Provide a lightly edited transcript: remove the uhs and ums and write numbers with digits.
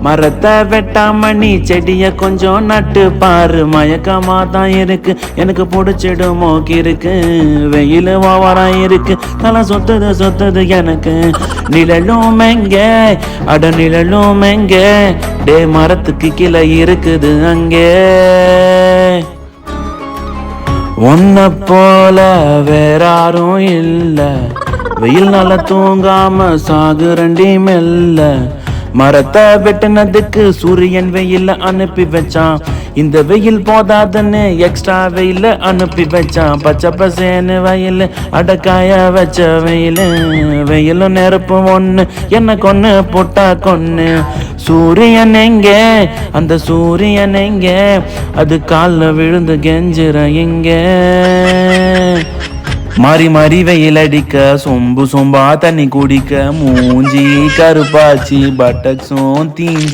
மரத்தை வெட்டாம நீ செடிய கொஞ்சம் நட்டு பாரு. மயக்கமா தான் இருக்கு, எனக்கு பிடிச்சிடுமோ இருக்கு. வெயில் ஓவரா இருக்கு, தலை சொத்துது எனக்கு. நிழலும் எங்க, அட நிழலும் எங்க, டே மரத்துக்கு கீழே இருக்குது அங்கே. உன்னை போல வேறாரும் இல்ல, வெயில் நாள தூங்காம சாகுரண்டி மெல்ல. மரத்தை வெட்டினதுக்கு சூரியன் வெயில அனுப்பி வச்சான், இந்த வெயில் போதாதுன்னு எக்ஸ்ட்ரா வெயில அனுப்பி வச்சான். பச்சை பசேன்னு வெயில் அடக்காய வச்ச வெயிலும் நெருப்பு ஒண்ணு, என்ன கொன்னு போட்டா கொன்னு. சூரியன் எங்க, அந்த சூரியன் எங்க, அது கால்ல விழுந்து கெஞ்சுற எங்க. மாறி மாறி வெயில் அடிக்க, சொம்பா தண்ணி குடிக்க, மூஞ்சி கருப்பாச்சி பட்டக்ஸும் தீஞ்ச